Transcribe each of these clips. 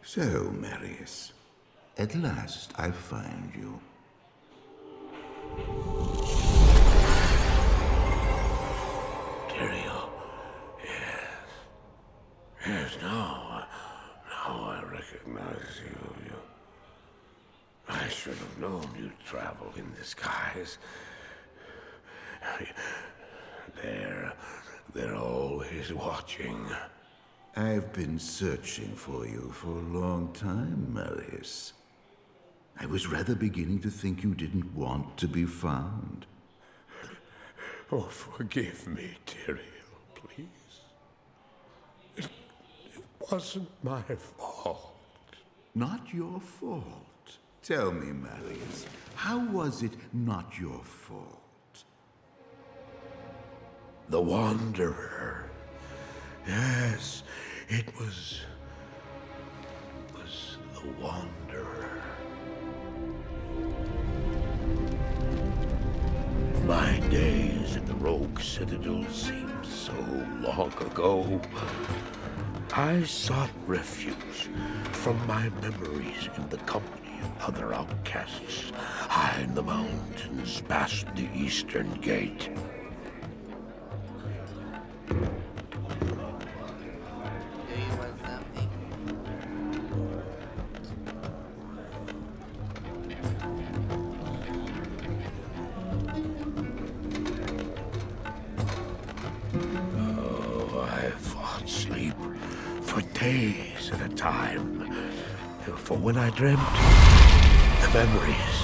So, Marius, at last I find you. Tyrael, yes. Yes, now I recognize you. I should have known you'd travel in disguise. They're always watching. I've been searching for you for a long time, Marius. I was rather beginning to think you didn't want to be found. Oh, forgive me, Tyrael, please. It wasn't my fault. Not your fault. Tell me, Marius, how was it not your fault? The Wanderer. Yes, it was the Wanderer. My days in the Rogue Citadel seem so long ago. I sought refuge from my memories in the company of other outcasts, high in the mountains past the Eastern Gate. Days at a time. For when I dreamt, the memories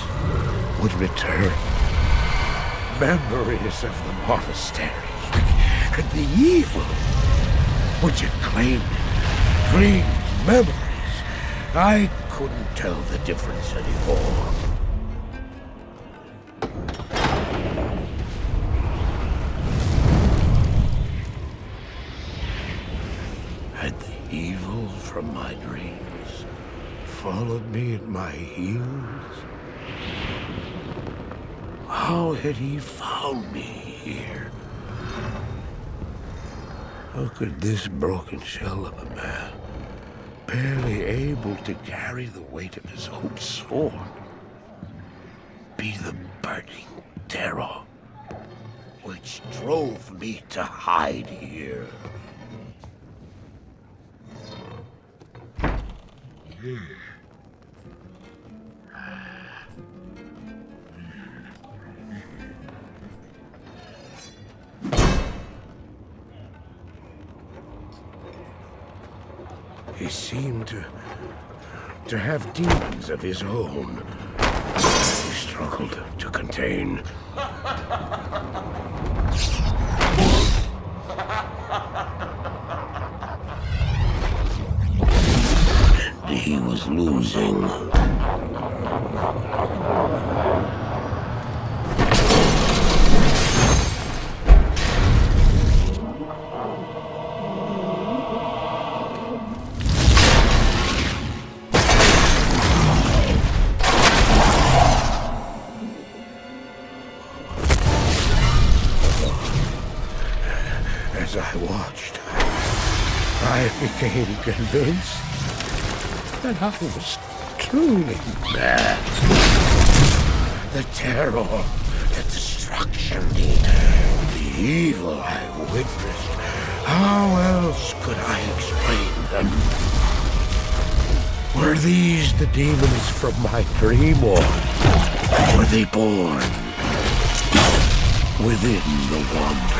would return. Memories of the monastery and the evil which had claimed it. Dreams, memories. I couldn't tell the difference anymore. Evil from my dreams followed me at my heels. How had he found me here? How could this broken shell of a man, barely able to carry the weight of his own sword, be the burning terror which drove me to hide here? He seemed to have demons of his own. He struggled to contain. And he was losing. As I watched, I became convinced that I was truly mad. The terror, the destruction, the evil I witnessed. How else could I explain them? Were these the demons from my dream, or were they born within the Wanderer?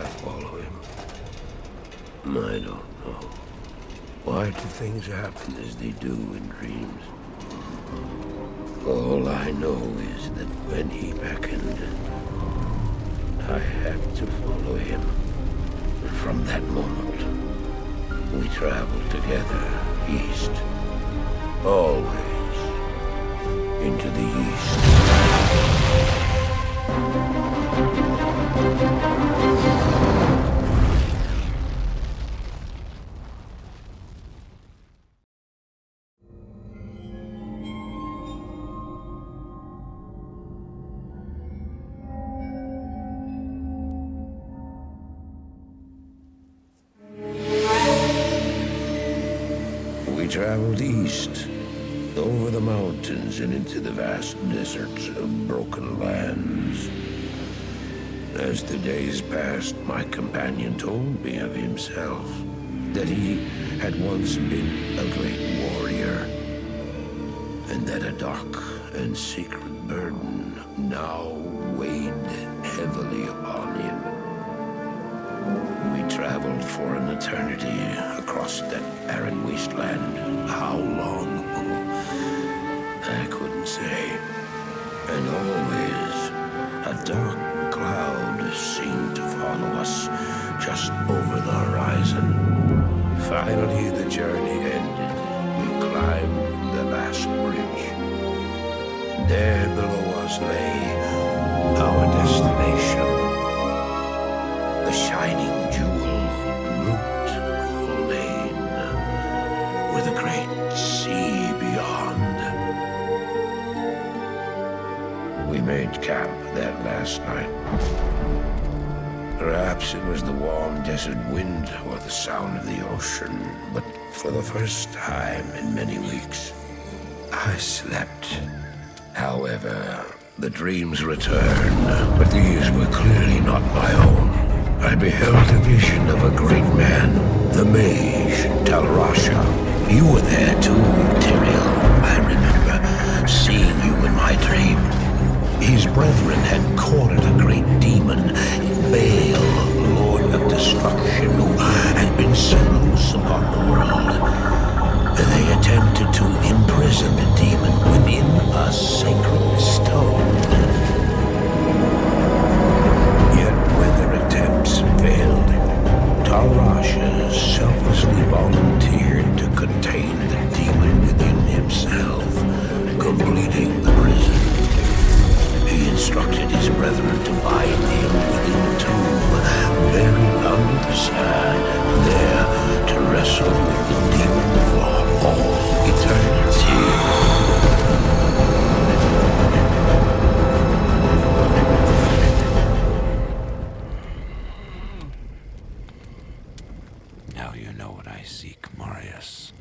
I follow him? I don't know. Why do things happen as they do in dreams? All I know is that when he beckoned, I had to follow him. And from that moment, we traveled together east. Always into the east. We traveled east, over the mountains and into the vast deserts of broken lands. As the days passed, my companion told me of himself, that he had once been a great warrior, and that a dark and secret burden now weighed heavily upon him. We traveled for an eternity across that arid wasteland. How long? I couldn't say. And always, a dark cloud seemed to follow us just over the horizon. Finally, the journey ended. We climbed the last bridge. There below us lay our destination. The shining jewel, Root Lane, with a great sea beyond. We made camp that last night. Perhaps it was the warm desert wind or the sound of the ocean, but for the first time in many weeks, I slept. However, the dreams returned, but these were clearly not my own. I beheld a vision of a great man, the mage, Talrasha. You were there too, Tyrael. I remember seeing you in my dream. His brethren had cornered a great demon, Baal, Lord of Destruction, who had been set loose upon the world. They attempted to imprison the demon within a sacred stone. Yet when their attempts failed, Talrasha selflessly volunteered to contain the demon within himself, completing the prison. He instructed his brethren to bind him within a tomb, buried under the sand, there to wrestle with the demon for all eternity. Now you know what I seek, Marius.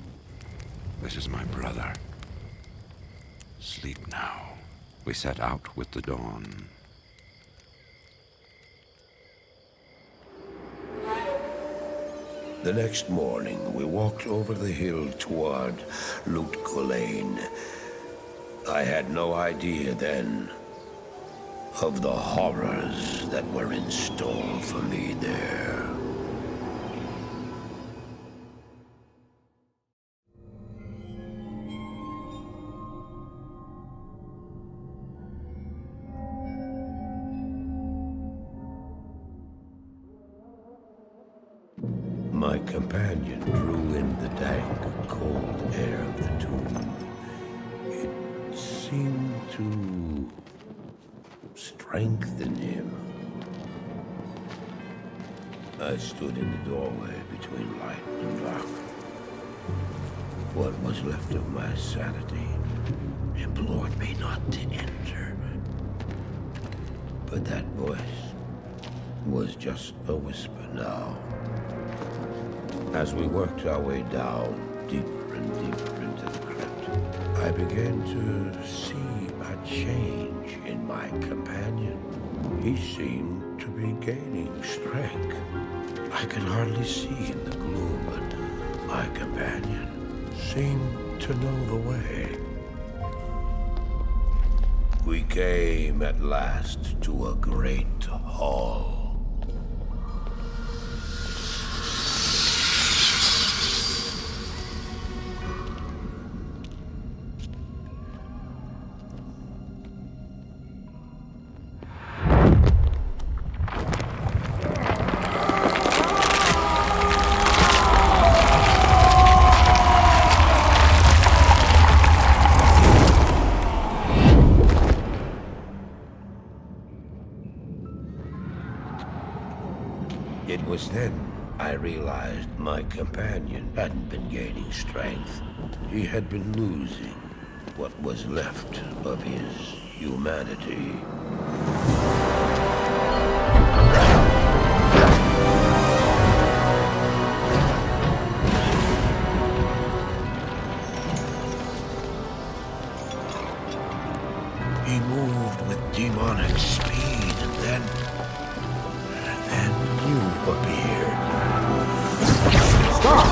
This is my brother. Sleep now. We set out with the dawn. The next morning, we walked over the hill toward Lut Gholein. I had no idea then of the horrors that were in store for me there. My companion drew in the dank, cold air of the tomb. It seemed to strengthen him. I stood in the doorway between light and dark. What was left of my sanity implored me not to enter. But that voice was just a whisper now. As we worked our way down, deeper and deeper into the crypt, I began to see a change in my companion. He seemed to be gaining strength. I could hardly see in the gloom, but my companion seemed to know the way. We came at last to a great hall. was then I realized my companion hadn't been gaining strength. He had been losing what was left of his humanity. He moved with demonic speed, and then you appeared. Stop!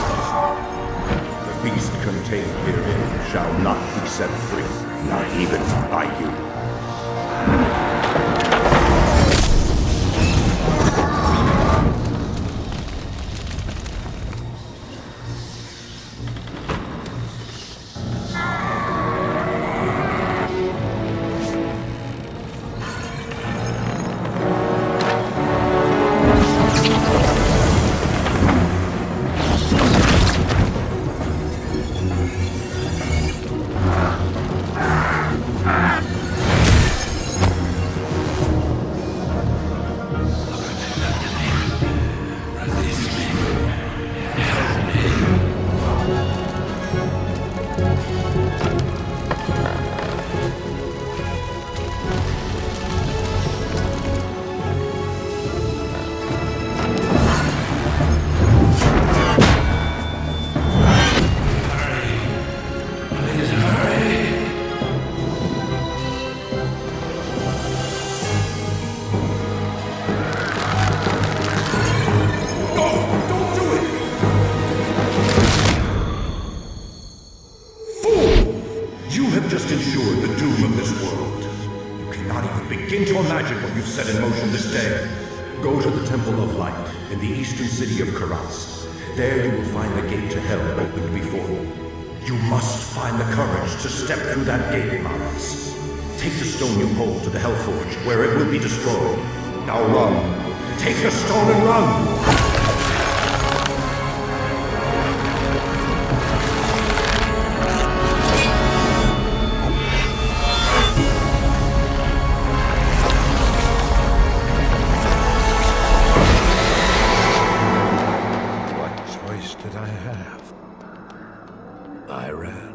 The beast contained herein shall not be set free, not even by you. Just ensured the doom of this world. You cannot even begin to imagine what you've set in motion this day. Go to the Temple of Light in the eastern city of Karas. There you will find the gate to hell opened before you. You must find the courage to step through that gate, Marius. Take the stone you hold to the Hellforge, where it will be destroyed. Now run. Take the stone and run! I ran.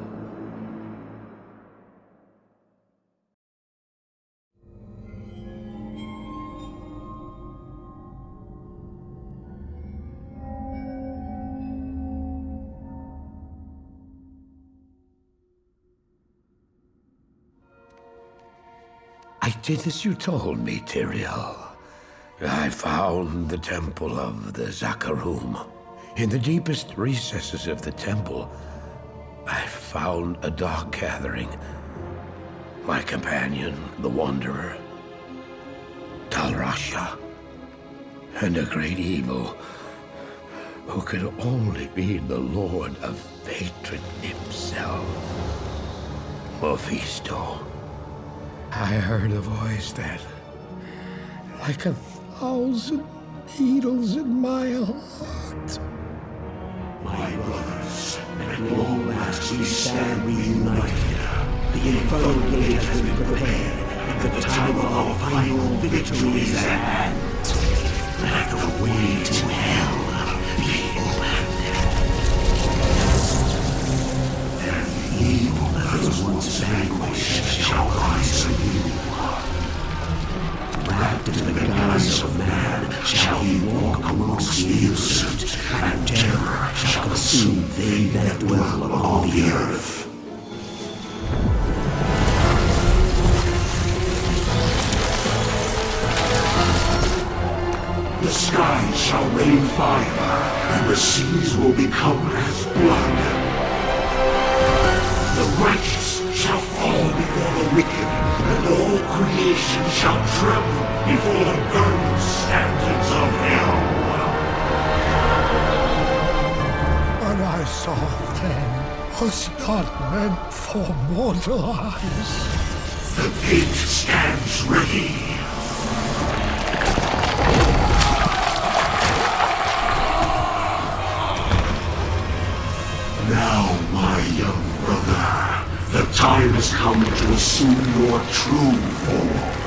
I did as you told me, Tyrael. I found the temple of the Zakarum. In the deepest recesses of the temple, I found a dark gathering. My companion, the Wanderer, Talrasha, and a great evil who could only be the Lord of Hatred himself, Mephisto. I heard a voice that, like 1,000 needles in my heart. My brothers, at long last we stand reunited. The infernal gate has been prepared, and the time of our final victory is at hand. Let the way to hell be opened. And the evil that was once vanquished shall rise anew. Wrapped in the guise of man shall he walk amongst the innocent, and terror shall consume they that dwell upon the earth. The skies shall rain fire, and the seas will become as blood. The righteous shall fall before the wicked, and all creation shall tremble before the burning standards of hell. What I saw then was not meant for mortal eyes. The gate stands ready. Now, my young brother, the time has come to assume your true form.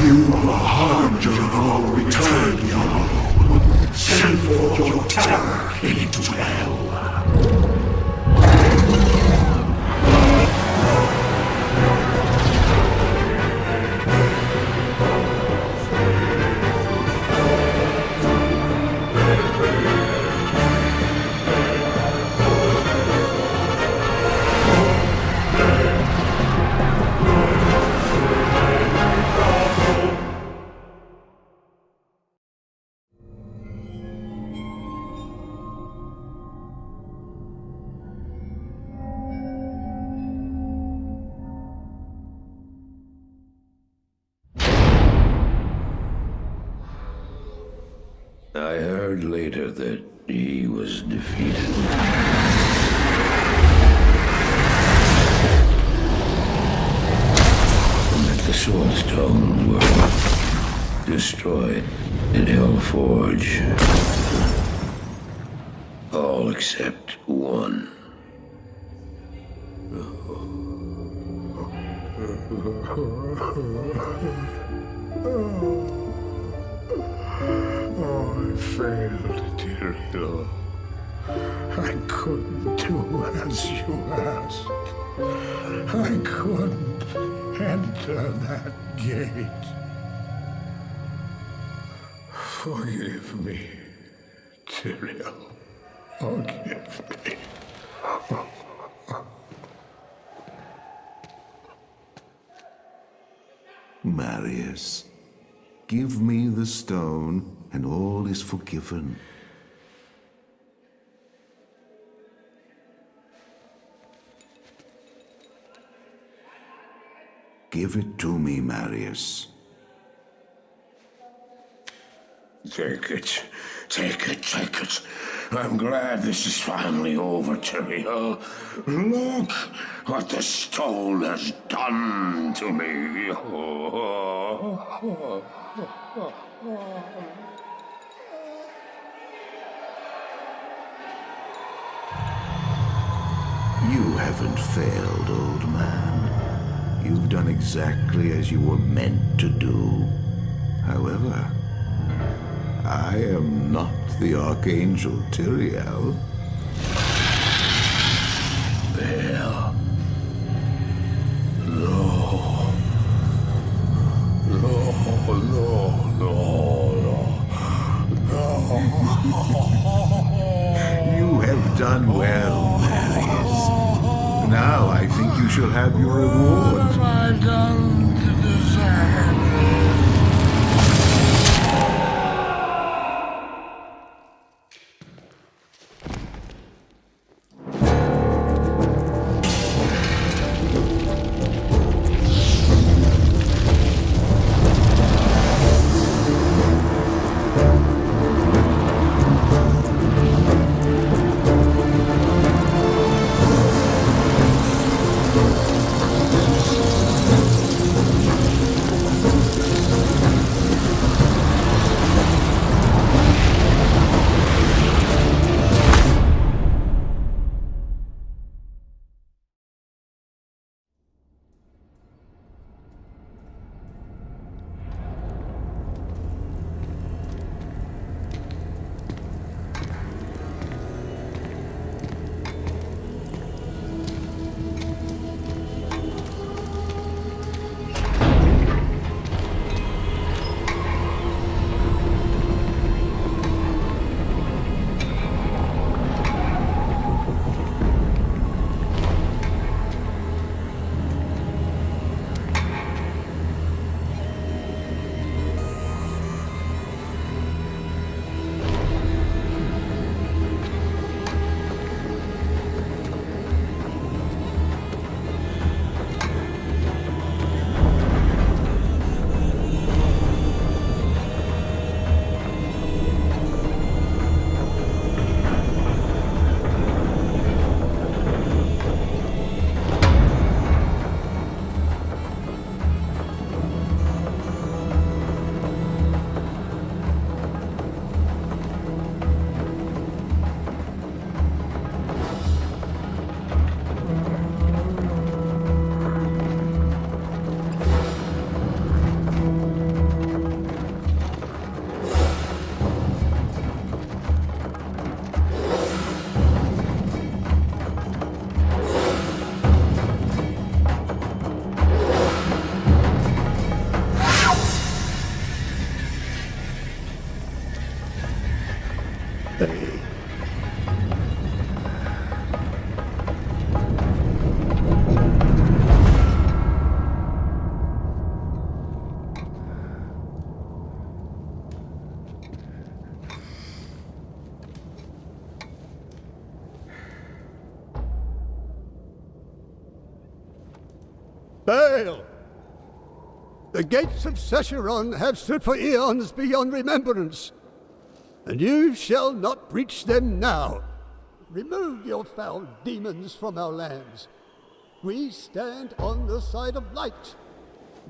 You are the harbinger of our return, Diablo. Send forth your terror into hell. I heard later that he was defeated. And that the Soul Stone were destroyed in Hellforge. All except one. Oh, I failed, Diablo. I couldn't do as you asked. I couldn't enter that gate. Forgive me, Tyrael. Forgive me. Marius, give me the stone, and all is forgiven. Give it to me, Marius. Take it. Take it, take it. I'm glad this is finally over, Tyrael. Look what the stone has done to me. You haven't failed, old man. You've done exactly as you were meant to do. However, I am not the Archangel Tyrael. Well, no. You have done well, Marius. Now I think you shall have your reward. What have I done to deserve it? Bail! The gates of Sescheron have stood for eons beyond remembrance, and you shall not breach them now. Remove your foul demons from our lands. We stand on the side of light.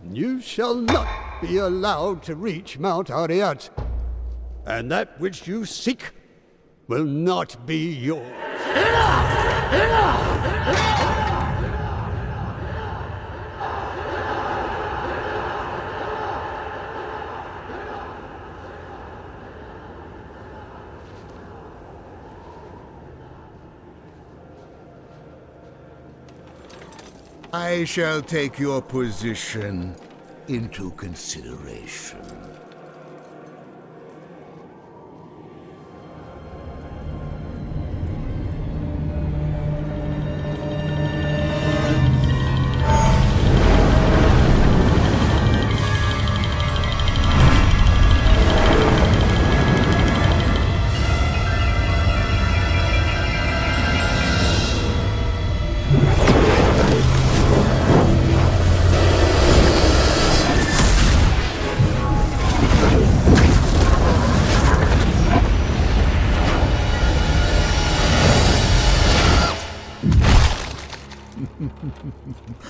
You shall not be allowed to reach Mount Ariat, and that which you seek will not be yours. Enough! Enough! I shall take your position into consideration.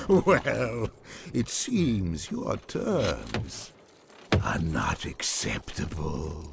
Well, it seems your terms are not acceptable.